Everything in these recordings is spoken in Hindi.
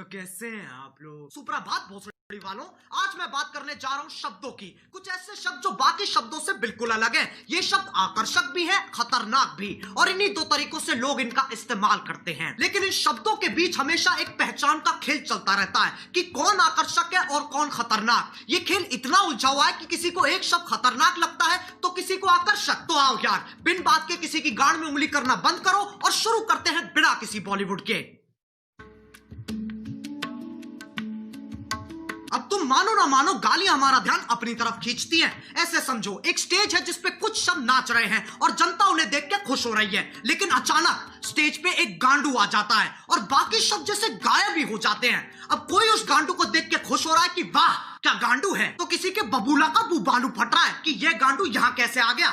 तो कैसे हैं आप लोग? सुप्रभात भोसड़ी वालों, आज मैं बात करने जा रहा हूँ शब्दों की। कुछ ऐसे शब्द जो बाकी शब्दों से बिल्कुल अलग हैं। ये शब्द आकर्षक भी है, खतरनाक भी, और इन्हीं दो तरीकों से लोग इनका इस्तेमाल करते हैं। लेकिन इन शब्दों के बीच हमेशा एक पहचान का खेल चलता रहता है कि कौन आकर्षक है और कौन खतरनाक। ये खेल इतना उलझा हुआ है कि किसी को एक शब्द खतरनाक लगता है तो किसी को आकर्षक। तो आओ यार, बिन बात के किसी की गांड में उंगली करना बंद करो और शुरू करते हैं बिना किसी बॉलीवुड के। अब तुम मानो ना मानो, गालियां हमारा ध्यान अपनी तरफ खींचती हैं। ऐसे समझो, एक स्टेज है जिसपे कुछ शब्द नाच रहे हैं और जनता उन्हें देख के खुश हो रही है, लेकिन अचानक स्टेज पे एक गांडू आ जाता है और बाकी शब्द जैसे गायब ही हो जाते हैं। अब कोई उस गांडू को देख के खुश हो रहा है कि वाह क्या गांडू है, तो किसी के बबूला का बुबालू फट रहा है कि यह गांडू यहां कैसे आ गया।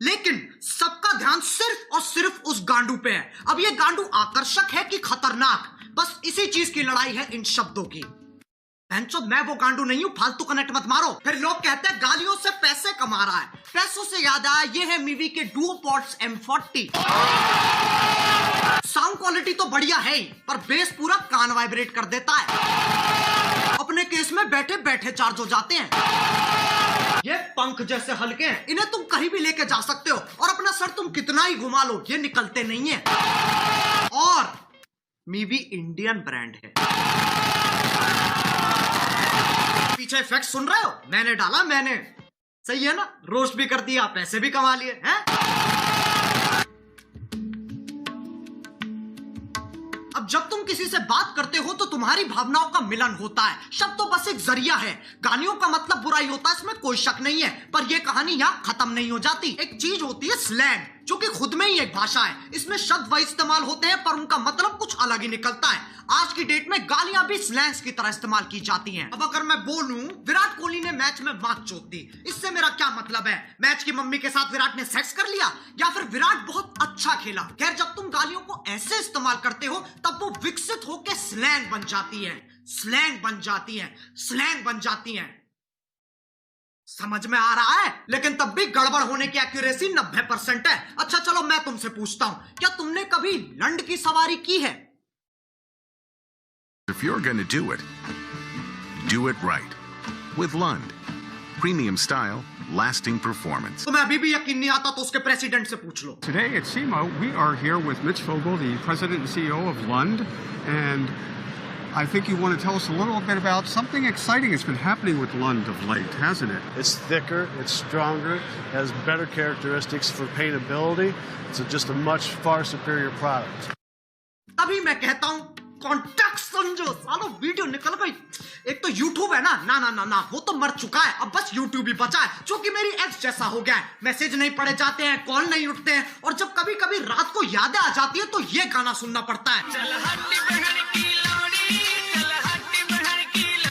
लेकिन सबका ध्यान सिर्फ और सिर्फ उस गांडू पे है। अब यह गांडू आकर्षक है कि खतरनाक, बस इसी चीज की लड़ाई है इन शब्दों की। मैं वो गांडू नहीं हूं, फालतू कनेक्ट मत मारो। फिर लोग कहते हैं गालियों से पैसे कमा रहा है। पैसों से याद आया, ये है मीवी के डुओपॉड्स M40। साउंड क्वालिटी तो बढ़िया है ही, पर बेस पूरा कान वाइब्रेट कर देता है। अपने केस में बैठे बैठे चार्ज हो जाते हैं। ये पंख जैसे हल्के हैं, इन्हें तुम कहीं भी लेके जा सकते हो और अपना सर तुम कितना ही घुमा लो, ये निकलते नहीं है। और मीवी इंडियन ब्रांड है। पीछे इफेक्ट सुन रहे हो? मैंने डाला, मैंने। सही है ना? रोस्ट भी कर दिया, पैसे भी कमा लिए हैं। अब जब तुम किसी से बात करते हो तो तुम्हारी भावनाओं का मिलन होता है। शब्द तो बस एक जरिया है। गालियों का मतलब बुराई होता है, इसमें कोई शक नहीं है, पर यह कहानी यहां खत्म नहीं हो जाती। एक चीज होती है स्लैंग, जो कि खुद में ही एक भाषा है। इसमें शब्द वही इस्तेमाल होते हैं पर उनका मतलब कुछ अलग ही निकलता है। आज की डेट में गालियां भी स्लैंग्स की तरह इस्तेमाल की जाती हैं। अब अगर मैं बोलूं विराट कोहली ने मैच में मात चोद दी, इससे मेरा क्या मतलब है? मैच की मम्मी के साथ विराट ने सेक्स कर लिया या फिर विराट बहुत अच्छा खेला? खैर, जब तुम गालियों को ऐसे इस्तेमाल करते हो तब वो विकसित होकर स्लैंग बन जाती है, स्लैंग बन जाती है, स्लैंग बन जाती है। समझ में आ रहा है? लेकिन तब भी गड़बड़ होने की एक्यूरेसी 90% है। अच्छा चलो, मैं तुमसे पूछता हूं, क्या तुमने कभी लंड की सवारी की है? If you're gonna do it right. With Lund. Premium style, lasting performance. तुम्हें अभी भी यकीन नहीं आता तो उसके प्रेसिडेंट से पूछ लो। Today at SEMA, we are here with Mitch Vogel, the president and CEO of Lund, and I think you want to tell us a little bit about something exciting that's been happening with Lund of late, hasn't it? It's thicker, it's stronger, has better characteristics for paintability. It's just a much far superior product. तभी मैं कहता हूँ कॉन्टेक्स्ट समझो। सालो वीडियो निकल गई। एक तो YouTube है ना, ना ना ना ना, वो तो मर चुका है। अब बस YouTube ही बचा है, जो कि मेरी एक्स जैसा हो गया है। मैसेज नहीं पढ़े जाते हैं, कॉल नहीं उठते हैं, और जब कभी कभी रात को यादें आ जाती है तो ये गाना सुनना पड़ता है।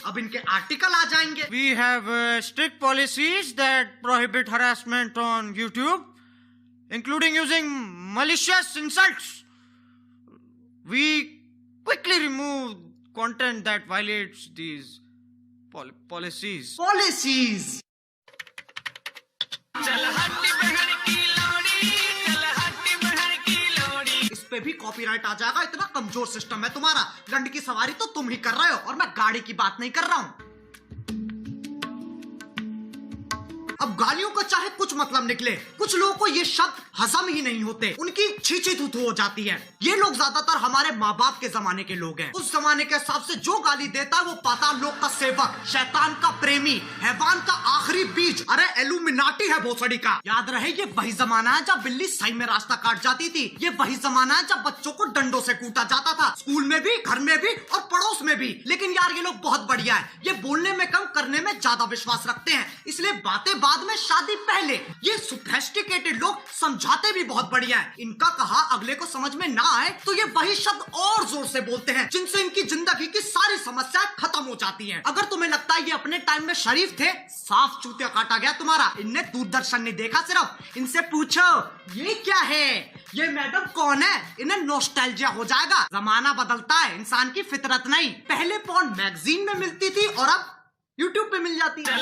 अब इनके आर्टिकल आ जाएंगे। We have strict policies that prohibit harassment on YouTube, including using malicious insults. We quickly remove content that violates these policies. Policies. इस पे भी कॉपीराइट आ जाएगा, इतना कमजोर सिस्टम है तुम्हारा। लंड की सवारी तो तुम ही कर रहे हो और मैं गाड़ी की बात नहीं कर रहा हूं। अब गालियों का चाहे कुछ मतलब निकले, कुछ लोगों को ये शब्द हजम ही नहीं होते, उनकी छीछी थू हो जाती है। ये लोग ज्यादातर हमारे माँ बाप के जमाने के लोग हैं। उस जमाने के हिसाब से जो गाली देता है वो पाताल लोक का सेवक, शैतान का प्रेमी, हैवान का आखिरी बीज, अरे एलुमिनाटी है भोसड़ी का। याद रहे, ये वही जमाना है जब बिल्ली सही में रास्ता काट जाती थी। ये वही जमाना है जब बच्चों को डंडों से कूटा जाता था, स्कूल में भी, घर में भी और पड़ोस में भी। लेकिन यार ये लोग बहुत बढ़िया है, ये बोलने में कम करने में ज्यादा विश्वास रखते हैं, इसलिए बातें बाद में शादी पहले। ये सोफिस्टिकेटेड लोग समझाते भी बहुत बढ़िया है। इनका कहा अगले को समझ में ना आए तो ये वही शब्द और जोर से बोलते हैं जिनसे इनकी जिंदगी की सारी समस्याएं खत्म हो जाती हैं। अगर तुम्हें लगता है ये अपने टाइम में शरीफ थे, साफ चूतिया काटा गया तुम्हारा। इनने दूरदर्शन नहीं देखा सिर्फ। इनसे पूछो ये क्या है, ये मैडम कौन है, इन्हें नॉस्टैल्जिया हो जाएगा। जमाना बदलता है, इंसान की फितरत नहीं। पहले पॉर्न मैगजीन में मिलती थी और अब यूट्यूब पे मिल जाती है।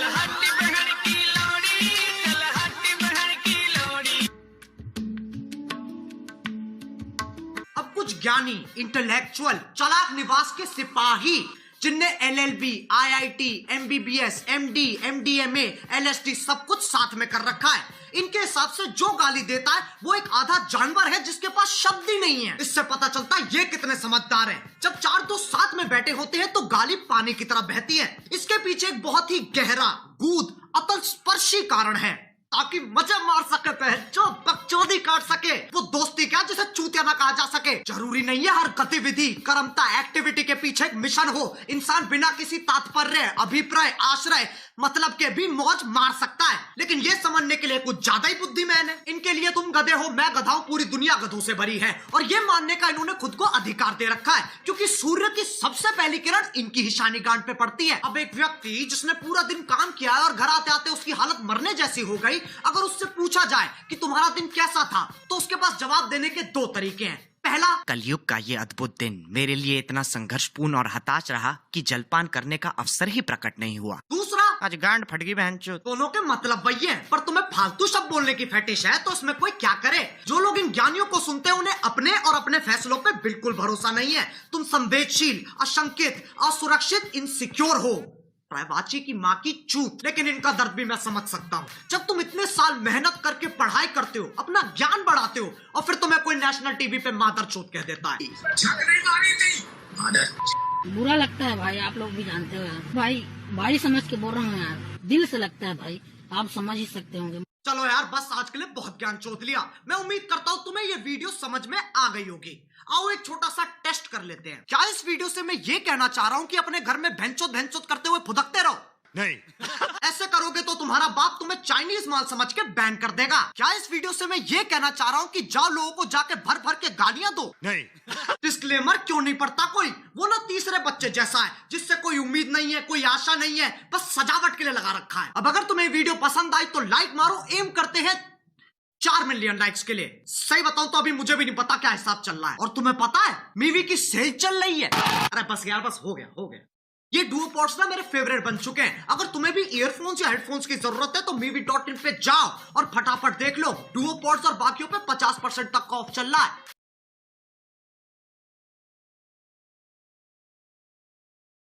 ज्ञानी, इंटेलेक्चुअल, चालाक निवास के सिपाही जिनने LLB, IIT, MBBS, MD, MDMA, LSD सब कुछ साथ में कर रखा है, इनके हिसाब से जो गाली देता है वो एक आधा जानवर है जिसके पास शब्द ही नहीं है। इससे पता चलता है ये कितने समझदार हैं। जब चार दोस्त साथ में बैठे होते हैं तो गाली पानी की तरह बहती है। इसके पीछे एक बहुत ही गहरा, गूढ़, अतल स्पर्शी कारण है, ताकि मजे मार सके, जो बकचोदी काट सके। वो दोस्ती क्या जिसे चूतिया ना कहा जा सके। जरूरी नहीं है हर गतिविधि, कर्मता, एक्टिविटी के पीछे एक मिशन हो। इंसान बिना किसी तात्पर्य, अभिप्राय, आश्रय, मतलब के भी मौज मार सकता है, लेकिन ये समझने के लिए कुछ ज्यादा ही बुद्धिमान है। इनके लिए तुम गधे हो, मैं गधा हूं, पूरी दुनिया गधों से भरी है, और ये मानने का इन्होंने खुद को अधिकार दे रखा है क्योंकि सूर्य की सबसे पहली किरण इनकी ही शानी गांठ पे पड़ती है। अब एक व्यक्ति जिसने पूरा दिन काम किया है और घर आते आते उसकी हालत मरने जैसी हो गई, अगर उससे पूछा जाए कि तुम्हारा दिन कैसा था, तो उसके पास जवाब देने के दो तरीके हैं। पहला, कलयुग का ये अद्भुत दिन मेरे लिए इतना संघर्षपूर्ण और हताश रहा कि जलपान करने का अवसर ही प्रकट नहीं हुआ। दूसरा, आज गांड फट गई बहनचोद। दोनों के मतलब वही है, पर तुम्हें फालतू शब्द बोलने की फेटिश है तो उसमें कोई क्या करे। जो लोग इन ज्ञानियों को सुनते हैं उन्हें अपने और अपने फैसलों पे बिल्कुल भरोसा नहीं है। तुम संवेदनशील, अशंकित, असुरक्षित, इनसिक्योर हो। प्रायवाची की माँ की चूत। लेकिन इनका दर्द भी मैं समझ सकता हूँ। जब तुम इतने साल मेहनत करके पढ़ाई करते हो, अपना ज्ञान बढ़ाते हो, और फिर तुम्हें कोई नेशनल टीवी पे मादर चोत कह देता है। बुरा लगता है भाई, आप लोग भी जानते हो यार। भाई समझ के बोल रहा हूँ यार, दिल से लगता है भाई, आप समझ ही सकते होंगे। चलो यार, बस आज के लिए बहुत ज्ञान चोत लिया। मैं उम्मीद करता हूँ तुम्हें ये वीडियो समझ में आ गई होगी। आओ एक छोटा सा टेस्ट कर लेते हैं। क्या इस वीडियो से मैं ये कहना चाह रहा हूँ कि अपने घर में भैंचोद करते हुए फुदकते रहो? नहीं। ऐसे करोगे तो तुम्हारा बाप तुम्हें चाइनीज माल समझ के बैन कर देगा। क्या इस वीडियो से मैं ये कहना चाह रहा हूँ कि जाओ लोगों को जाके भर भर के गालियां दो? नहीं। डिस्क्लेमर क्यों नहीं पढ़ता कोई? वो ना तीसरे बच्चे जैसा है जिससे कोई उम्मीद नहीं है, कोई आशा नहीं है, बस सजावट के लिए लगा रखा है। अब अगर तुम्हें वीडियो पसंद आई तो लाइक मारो। एम करते हैं 4 मिलियन लाइक्स के लिए। सही बताऊं तो अभी मुझे भी नहीं पता क्या हिसाब चल रहा है। और तुम्हें पता है मीवी की सेल चल रही है। अरे बस यार, बस हो गया। ये डुओ पॉड्स ना मेरे फेवरेट बन चुके हैं। अगर तुम्हें भी ईयरफोन्स या हेडफोन्स की जरूरत है तो मीवी.in पे जाओ और फटाफट देख लो। डुओ पॉड्स और बाकियों पे 50% तक का ऑफ चल रहा है।